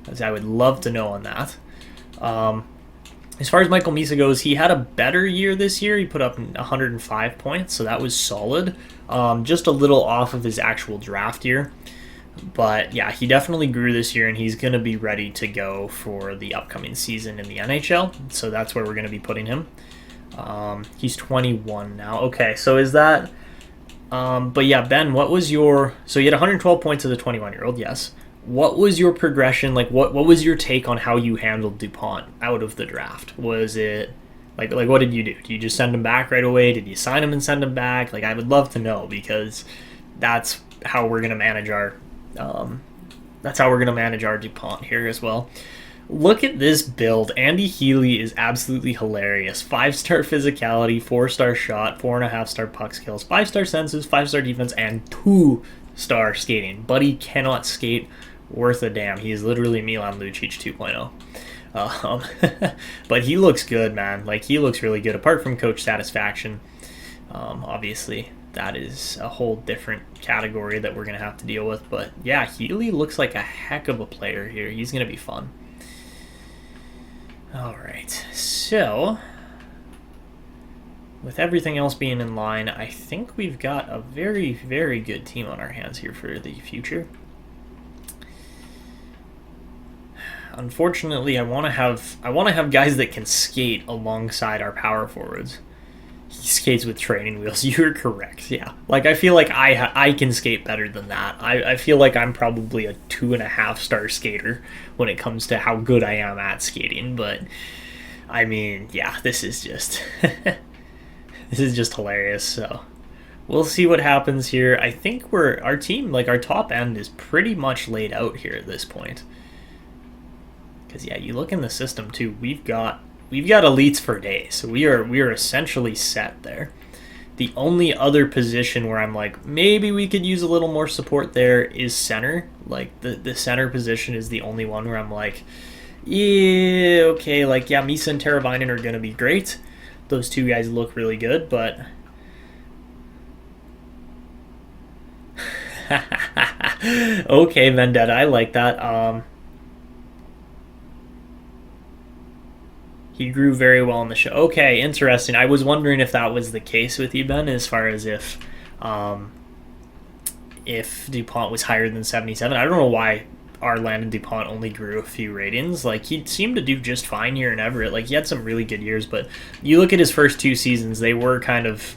As I would love to know on that. As far as Michael Misa goes, he had a better year this year. He put up 105 points, so that was solid. Just a little off of his actual draft year. But yeah, he definitely grew this year, and he's going to be ready to go for the upcoming season in the NHL. So that's where we're going to be putting him. He's 21 now. Okay, so is that... but yeah, Ben, what was your... So you had 112 points as a 21-year-old, yes. What was your progression? Like, what was your take on how you handled DuPont out of the draft? Was it... Like what did you do? Did you just send him back right away? Did you sign him and send him back? Like, I would love to know, because that's how we're going to manage our... that's how we're going to manage our DuPont here as well. Look at this build. Andy Healy is absolutely hilarious. 5-star physicality, 4-star shot, 4.5-star puck skills, 5-star senses, 5-star defense, and 2-star skating. Buddy cannot skate worth a damn. He is literally Milan Lucic 2.0. But he looks good, man. Like, he looks really good. Apart from coach satisfaction, obviously, that is a whole different category that we're going to have to deal with. But yeah, Healy looks like a heck of a player here. He's going to be fun. All right, so with everything else being in line, I think we've got a very, very good team on our hands here for the future. Unfortunately, I want to have guys that can skate alongside our power forwards. He skates with training wheels. You're correct. Yeah, like I feel like I can skate better than that. I feel like I'm probably a 2.5-star skater when it comes to how good I am at skating. But I mean, yeah, this is just this is just hilarious. So we'll see what happens here. I think our team, like our top end, is pretty much laid out here at this point. Because yeah, you look in the system too. We've got elites for days, so we are essentially set there. The only other position where I'm like, maybe we could use a little more support there is center. Like, the center position is the only one where I'm like, yeah, okay, like, yeah, Misa and Teravainen are going to be great. Those two guys look really good, but... okay, Vendetta, I like that. He grew very well in the show. Okay, interesting. I was wondering if that was the case with you, Ben, as far as if DuPont was higher than 77. I don't know why our Landon DuPont only grew a few ratings. Like, he seemed to do just fine here in Everett. Like, he had some really good years, but you look at his first 2 seasons, they were kind of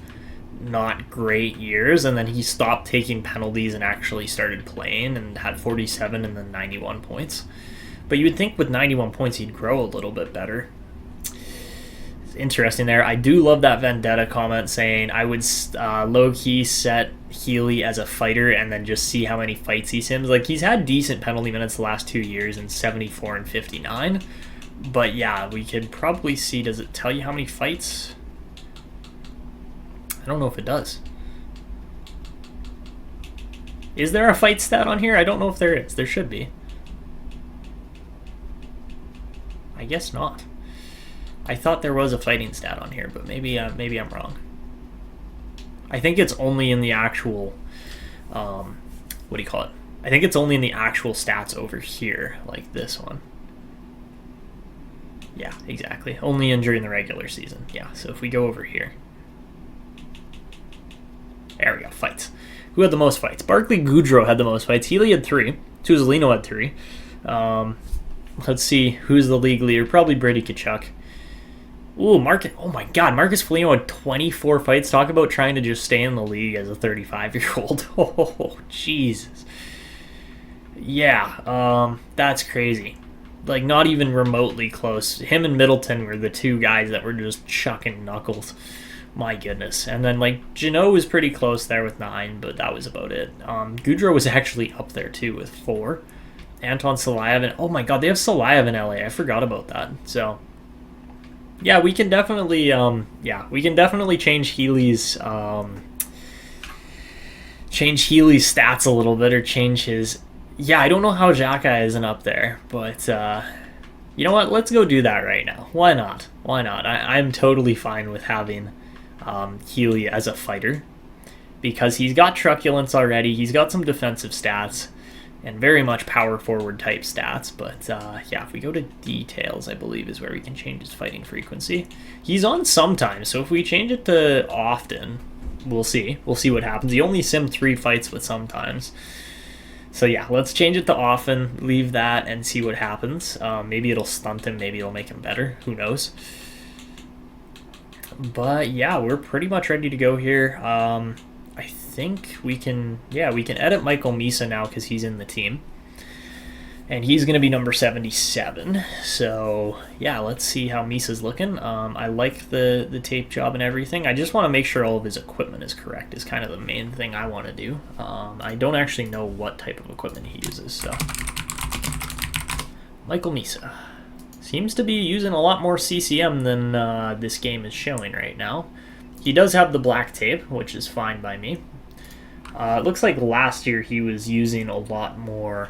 not great years, and then he stopped taking penalties and actually started playing and had 47 and then 91 points. But you would think with 91 points he'd grow a little bit better. interesting there. I do love that Vendetta comment saying I would low-key set Healy as a fighter and then just see how many fights he sims. Like, he's had decent penalty minutes the last 2 years in 74 and 59. But yeah, we could probably see, does it tell you how many fights? I don't know if it does. Is there a fight stat on here? I don't know if there is. There should be. I guess not. I thought there was a fighting stat on here, but maybe I'm wrong. I think it's only in the actual, what do you call it? I think it's only in the actual stats over here, like this one. Yeah, exactly. Only in during the regular season. Yeah, so if we go over here. There we go, fights. Who had the most fights? Barclay Goodrow had the most fights. Healy had 3. Tuzolino had 3. Let's see who's the league leader. Probably Brady Tkachuk. Ooh, oh my God, Marcus Foligno had 24 fights. Talk about trying to just stay in the league as a 35-year-old. Oh, Jesus. Yeah, that's crazy. Like, not even remotely close. Him and Middleton were the 2 guys that were just chucking knuckles. My goodness. And then, like, Jeannot was pretty close there with 9, but that was about it. Goudreau was actually up there, too, with 4. Anton Salayev, and oh my God, they have Salayev in LA. I forgot about that. So, yeah, we can definitely, change Healy's, stats a little bit, or change his. Yeah, I don't know how Xhaka isn't up there, but you know what? Let's go do that right now. Why not? I'm totally fine with having Healy as a fighter because he's got truculence already. He's got some defensive stats and very much power forward type stats. But yeah, if we go to details, I believe is where we can change his fighting frequency. He's on sometimes, so if we change it to often, we'll see. We'll see what happens. He only simmed 3 fights with sometimes. So yeah, let's change it to often, leave that, and see what happens. Maybe it'll stunt him, maybe it'll make him better. Who knows? But yeah, we're pretty much ready to go here. I think we can edit Michael Misa now because he's in the team. And he's going to be number 77. So yeah, let's see how Misa's looking. I like the tape job and everything. I just want to make sure all of his equipment is correct is kind of the main thing I want to do. I don't actually know what type of equipment he uses. So Michael Misa seems to be using a lot more CCM than this game is showing right now. He does have the black tape, which is fine by me. It looks like last year he was using a lot more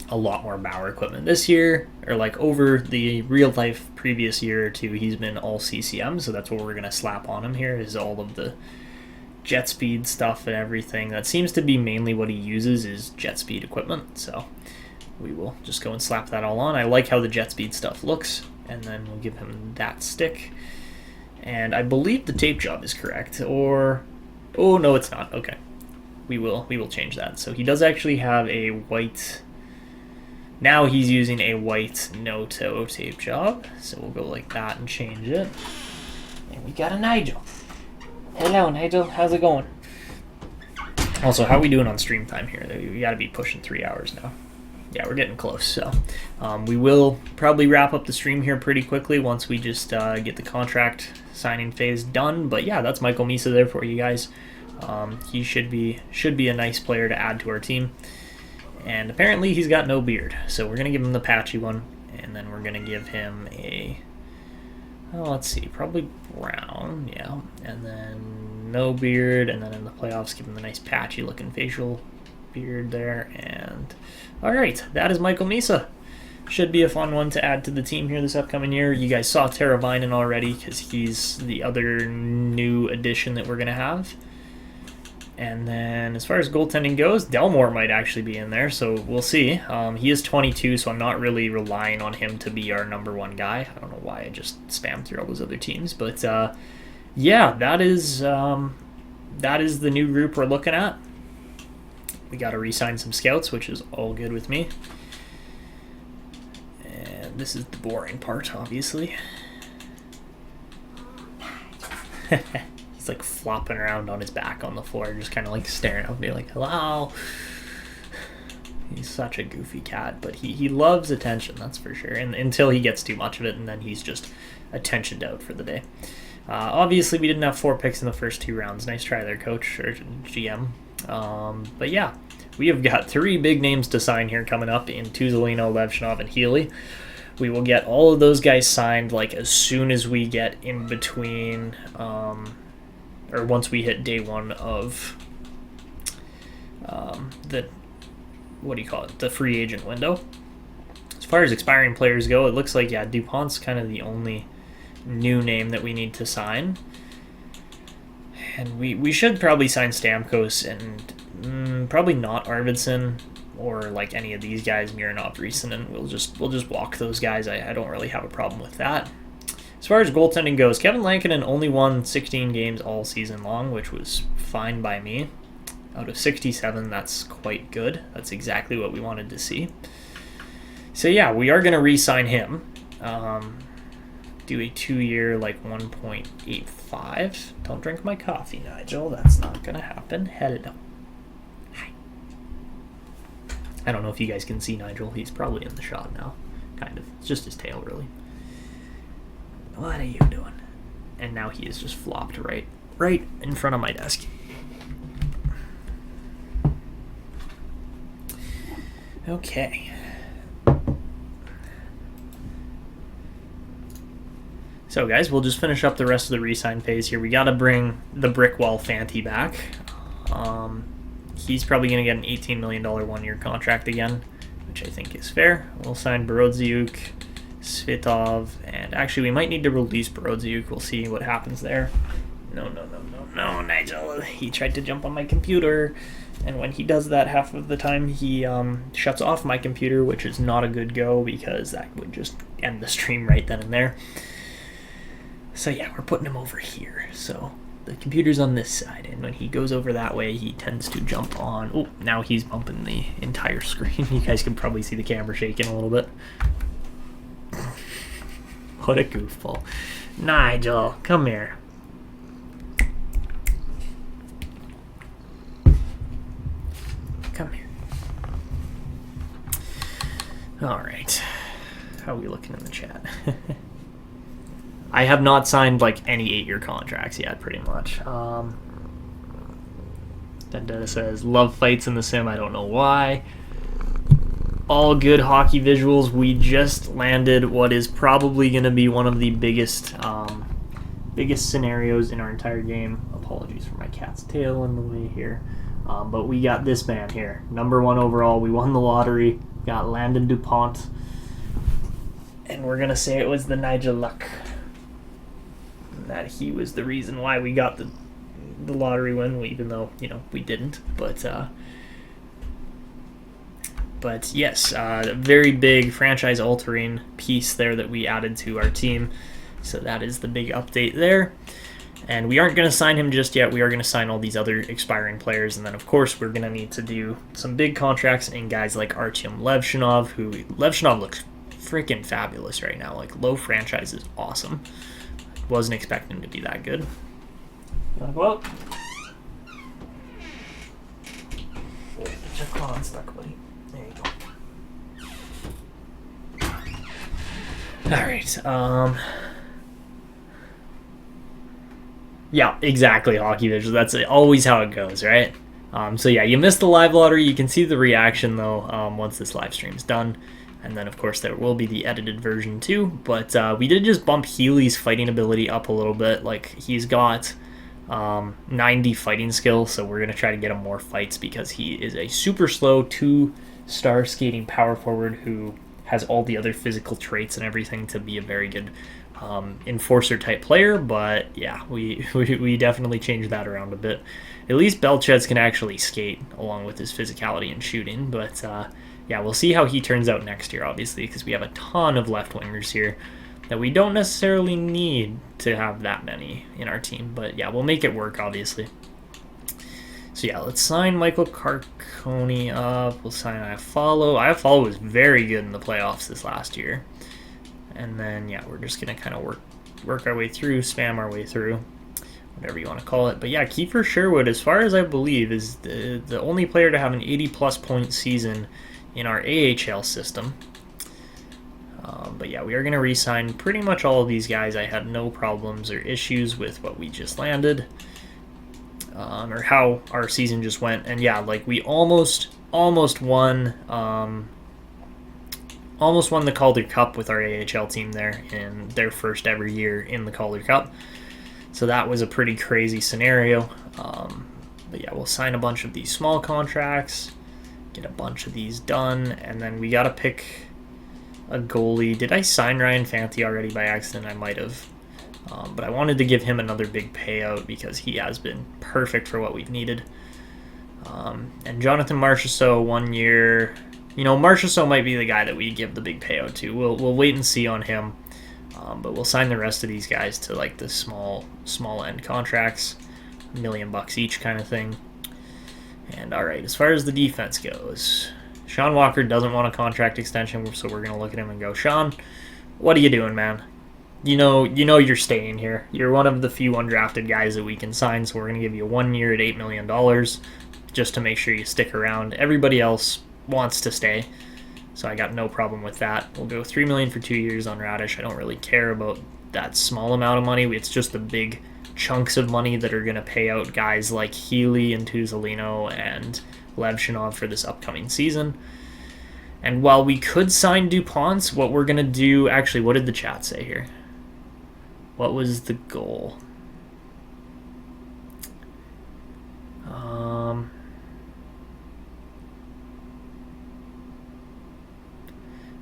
Bauer equipment. This year, or like over the real life previous year or 2, he's been all CCM, so that's what we're going to slap on him here is all of the jet speed stuff and everything. That seems to be mainly what he uses is jet speed equipment, so we will just go and slap that all on. I like how the jet speed stuff looks, and then we'll give him that stick. And I believe the tape job is correct, or oh no, it's not. Okay, we will change that. So he does actually have a white. Now he's using a white no-toe tape job, so we'll go like that and change it. And we got a Nigel. Hello, Nigel. How's it going? Also, how are we doing on stream time here? We got to be pushing 3 hours now. Yeah, we're getting close, so we will probably wrap up the stream here pretty quickly once we just get the contract signing phase done. But yeah, that's Michael Misa there for you guys. He should be a nice player to add to our team. And apparently he's got no beard, so we're going to give him the patchy one, and then we're going to give him a, well, let's see, probably brown, yeah, and then no beard, and then in the playoffs give him the nice patchy looking facial beard there, and alright, that is Michael Misa. Should be a fun one to add to the team here this upcoming year. You guys saw Teravainen already, because he's the other new addition that we're going to have. And then as far as goaltending goes, Delmore might actually be in there, so we'll see. He is 22, so I'm not really relying on him to be our number 1 guy. I don't know why I just spammed through all those other teams, but yeah, that is the new group we're looking at. We got to re-sign some scouts, which is all good with me. And this is the boring part, obviously. He's like flopping around on his back on the floor, just kind of like staring at me like, hello. He's such a goofy cat, but he loves attention, that's for sure. And until he gets too much of it, and then he's just attentioned out for the day. Obviously, we didn't have 4 picks in the first 2 rounds. Nice try there, coach or GM. But yeah, we have got 3 big names to sign here coming up in Tuzolino, Levshunov, and Healy. We will get all of those guys signed like as soon as we get in between, or once we hit day 1 of the free agent window. As far as expiring players go, it looks like, yeah, DuPont's kind of the only new name that we need to sign. And we should probably sign Stamkos and probably not Arvidsson or like any of these guys, Mironov, Reason, and we'll just walk those guys. I don't really have a problem with that. As far as goaltending goes, Kevin Lankinen only won 16 games all season long, which was fine by me. Out of 67, that's quite good. That's exactly what we wanted to see. So yeah, we are going to re-sign him. Do a 2-year, like 1.85. Don't drink my coffee, Nigel. That's not going to happen. Hello. Hi. I don't know if you guys can see Nigel. He's probably in the shot now. Kind of. It's just his tail, really. What are you doing? And now he is just flopped right in front of my desk. Okay. So guys, we'll just finish up the rest of the re-sign phase here. We got to bring the Brickwall Fanti back. He's probably going to get an $18 million 1-year contract again, which I think is fair. We'll sign Borodziuk, Svitov, and actually we might need to release Borodziuk. We'll see what happens there. No, Nigel. He tried to jump on my computer, and when he does that half of the time, he shuts off my computer, which is not a good go because that would just end the stream right then and there. So yeah, we're putting him over here. So the computer's on this side, and when he goes over that way, he tends to jump on. Oh, now he's bumping the entire screen. You guys can probably see the camera shaking a little bit. What a goofball. Nigel, come here. Come here. All right. How are we looking in the chat? I have not signed like any 8-year contracts yet, pretty much. Dendetta says, love fights in the sim, I don't know why. All good hockey visuals. We just landed what is probably going to be one of the biggest scenarios in our entire game. Apologies for my cat's tail in the way here. But we got this man here. Number 1 overall. We won the lottery. Got Landon DuPont. And we're going to say it was the Nigel luck. That he was the reason why we got the lottery win, even though, we didn't. But yes, a very big franchise-altering piece there that we added to our team. So that is the big update there. And we aren't going to sign him just yet. We are going to sign all these other expiring players. And then, of course, we're going to need to do some big contracts in guys like Artyom Levshunov, Levshunov looks freaking fabulous right now. Like, low franchise is awesome. Wasn't expecting him to be that good. You want to go out? Get your claw unstuck, buddy. There you go. Alright, yeah, exactly, Hockey Visual. That's always how it goes, right? So yeah, you missed the live lottery. You can see the reaction, though, once this live stream is done. And then, of course, there will be the edited version, too. But we did just bump Healy's fighting ability up a little bit. Like, he's got 90 fighting skill, so we're going to try to get him more fights because he is a super slow 2-star skating power forward who has all the other physical traits and everything to be a very good enforcer-type player. But, yeah, we definitely changed that around a bit. At least Belchetz can actually skate along with his physicality and shooting, but... yeah, we'll see how he turns out next year, obviously, because we have a ton of left-wingers here that we don't necessarily need to have that many in our team. But, yeah, we'll make it work, obviously. So, yeah, let's sign Michael Carconi up. We'll sign Iafallo. Iafallo was very good in the playoffs this last year. And then, yeah, we're just going to kind of work our way through, spam our way through, whatever you want to call it. But, yeah, Kiefer Sherwood, as far as I believe, is the only player to have an 80-plus point season in our AHL system. But yeah, we are going to re-sign pretty much all of these guys. I had no problems or issues with what we just landed, or how our season just went. And yeah, like we almost won the Calder Cup with our AHL team there in their first ever year in the Calder Cup. So that was a pretty crazy scenario. But yeah, we'll sign a bunch of these small contracts, get a bunch of these done, and then we got to pick a goalie. Did I sign Ryan Fanti already by accident? I might have. But I wanted to give him another big payout because he has been perfect for what we've needed. And Jonathan Marchessault, 1 year. You know, Marchessault might be the guy that we give the big payout to. We'll wait and see on him. But we'll sign the rest of these guys to like the small end contracts, $1 million each kind of thing. And all right, as far as the defense goes, Sean Walker doesn't want a contract extension, so we're gonna look at him and go, Sean, what are you doing, man? You know you're staying here. You're one of the few undrafted guys that we can sign, so we're gonna give you 1 year at $8 million just to make sure you stick around. Everybody else wants to stay, so I got no problem with that. We'll go $3 million for 2 years on Radish. I don't really care about that small amount of money. It's just the big chunks of money that are going to pay out guys like Healy and Tuzolino and Levshunov for this upcoming season. And while we could sign DuPont, what we're going to do... Actually, what did the chat say here? What was the goal?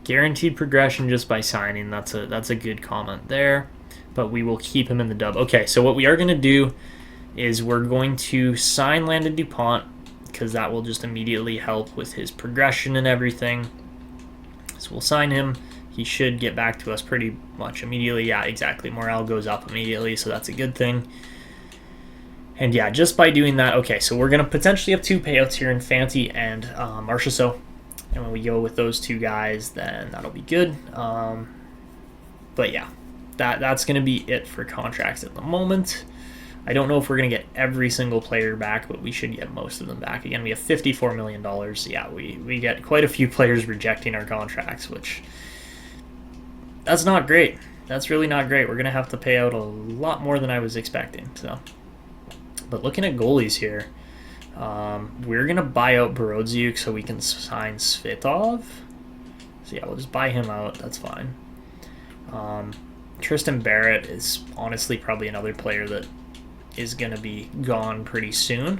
Guaranteed progression just by signing. That's a good comment there. But we will keep him in the dub. Okay, so what we are going to do is we're going to sign Landon DuPont because that will just immediately help with his progression and everything. So we'll sign him. He should get back to us pretty much immediately. Yeah, exactly. Morale goes up immediately, so that's a good thing. And yeah, just by doing that, okay, so we're going to potentially have 2 payouts here in Fanti and Marchessault. And when we go with those 2 guys, then that'll be good. But yeah, that's going to be it for contracts at the moment. I don't know if we're going to get every single player back, but we should get most of them back. Again, we have $54 million. Yeah, we get quite a few players rejecting our contracts, which that's not great. That's really not great. We're going to have to pay out a lot more than I was expecting. So, but looking at goalies here, we're going to buy out Borodziuk so we can sign Svitov. So yeah, we'll just buy him out. That's fine. Tristan Barrett is honestly probably another player that is going to be gone pretty soon.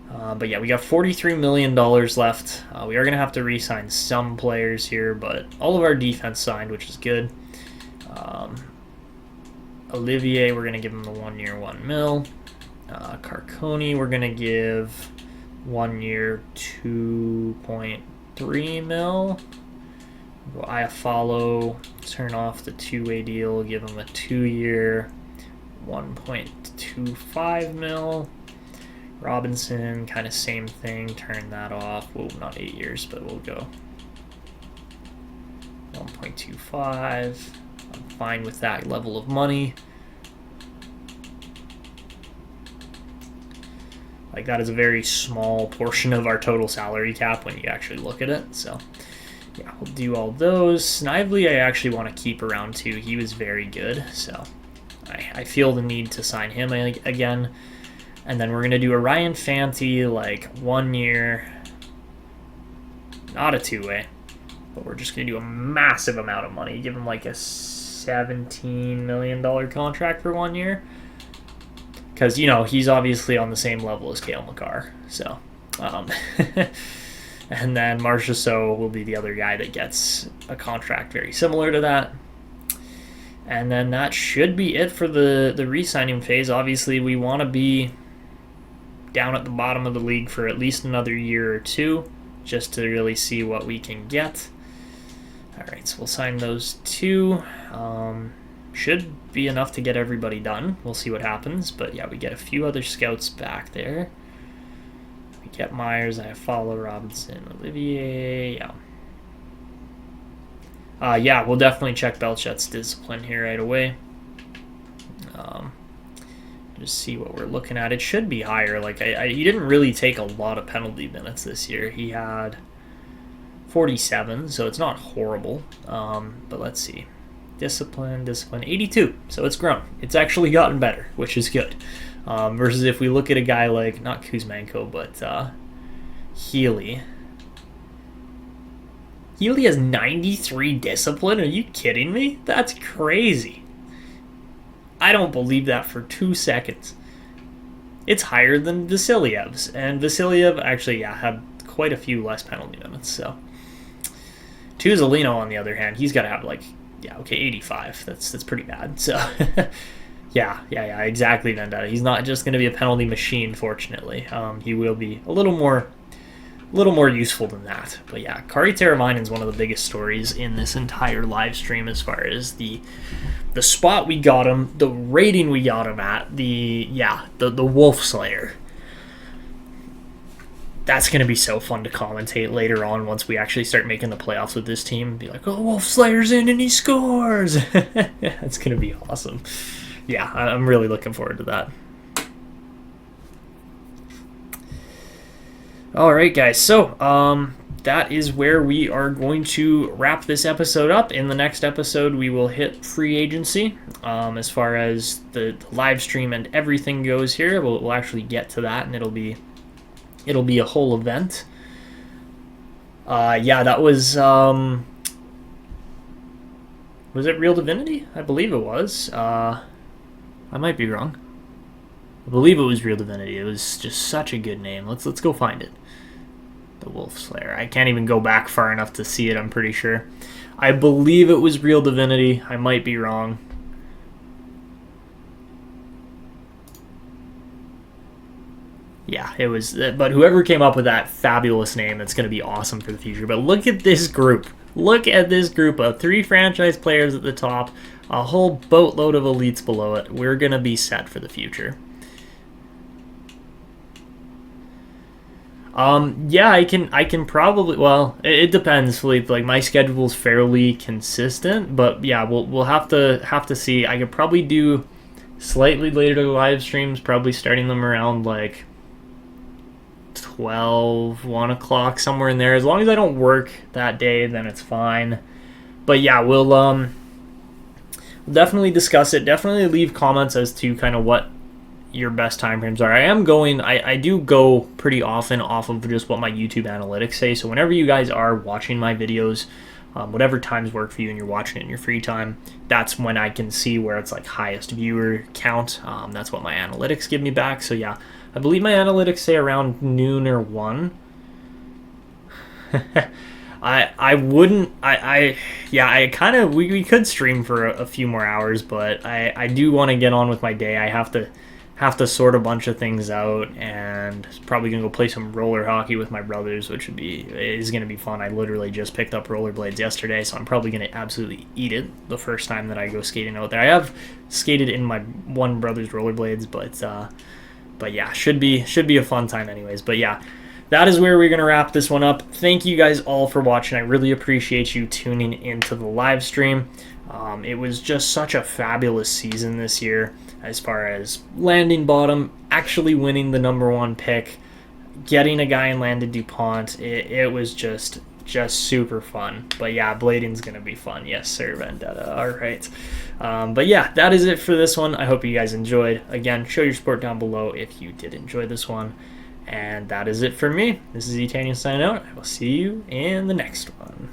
But yeah, we got $43 million left. We are going to have to re-sign some players here, but all of our defense signed, which is good. Olivier, we're going to give him the 1 year, $1 million. Carconi, we're going to give 1 year, $2.3 million. Iafallo, turn off the 2-way deal, give him a 2 year, $1.25 million. Robinson, kind of same thing, turn that off. Well, not 8 years, but we'll go 1.25. I'm fine with that level of money. Like, that is a very small portion of our total salary cap when you actually look at it. So, yeah, we'll do all those. Snively, I actually want to keep around too. He was very good, so I feel the need to sign him again. And then we're going to do a Ryan Fanti, like 1 year, not a 2-way, but we're just going to do a massive amount of money. Give him like a $17 million contract for 1 year. Because, you know, he's obviously on the same level as Cale Makar. So, and then Marchessault will be the other guy that gets a contract very similar to that. And then that should be it for the re-signing phase. Obviously, we want to be down at the bottom of the league for at least another year or two, just to really see what we can get. All right, so we'll sign those 2. Should be enough to get everybody done. We'll see what happens. But yeah, we get a few other scouts back there. We get Myers, Iafallo, Robinson, Olivier. Yeah, we'll definitely check Belchetz discipline here right away. Just see what we're looking at. It should be higher. Like he didn't really take a lot of penalty minutes this year. He had 47, so it's not horrible. But let's see. Discipline, 82. So it's grown. It's actually gotten better, which is good. Versus if we look at a guy like, not Kuzmenko, but Healy. Healy has 93 discipline? Are you kidding me? That's crazy. I don't believe that for 2 seconds. It's higher than Vasilyev's, and Vasilyev actually, had quite a few less penalty minutes, so. Tuzolino, on the other hand, he's got to have 85. That's pretty bad, so. yeah, exactly, Vendetta. He's not just going to be a penalty machine, fortunately. He will be a little more useful than that. But yeah, Kari Teravainen is one of the biggest stories in this entire live stream as far as the spot we got him, the rating we got him at, the Wolf Slayer. That's going to be so fun to commentate later on once we actually start making the playoffs with this team. Be like, oh, Wolf Slayer's in and he scores! That's going to be awesome. Yeah, I'm really looking forward to that. Alright guys, so that is where we are going to wrap this episode up. In the next episode we will hit free agency as far as the live stream and everything goes here. We'll actually get to that, and it'll be a whole event. That was it Real Divinity? I believe it was. I might be wrong. I believe it was Real Divinity. It was just such a good name. Let's go find it. The Wolf Slayer. I can't even go back far enough to see it, I'm pretty sure. I believe it was Real Divinity. I might be wrong. Yeah, it was. But whoever came up with that fabulous name, that's going to be awesome for the future. But look at this group. Look at this group of 3 franchise players at the top, a whole boatload of elites below it. We're going to be set for the future. I can probably, well, it depends, Philippe. Like, my schedule's fairly consistent, but yeah, we'll have to see. I could probably do slightly later live streams, probably starting them around like 12, 1 o'clock, somewhere in there. As long as I don't work that day, then it's fine. But yeah, we'll definitely discuss it. Definitely leave comments as to kind of what your best time frames are. I do go pretty often off of just what my YouTube analytics say. So whenever you guys are watching my videos, whatever times work for you and you're watching it in your free time, that's when I can see where it's like highest viewer count. That's what my analytics give me back. So yeah, I believe my analytics say around noon or 1. We could stream for a few more hours, but I do want to get on with my day. I have to sort a bunch of things out, and probably gonna go play some roller hockey with my brothers, which is gonna be fun. I literally just picked up rollerblades yesterday, so I'm probably gonna absolutely eat it the first time that I go skating out there. I have skated in my one brother's rollerblades, but yeah, should be a fun time anyways. But yeah, that is where we're going to wrap this one up. Thank you guys all for watching. I really appreciate you tuning into the live stream. It was just such a fabulous season this year as far as landing bottom, actually winning the #1 pick, getting a guy in Landon DuPont. It was just super fun. But yeah, blading's going to be fun. Yes, sir, Vendetta. All right. But yeah, that is it for this one. I hope you guys enjoyed. Again, show your support down below if you did enjoy this one. And that is it for me. This is E-Tanian signing out. I will see you in the next one.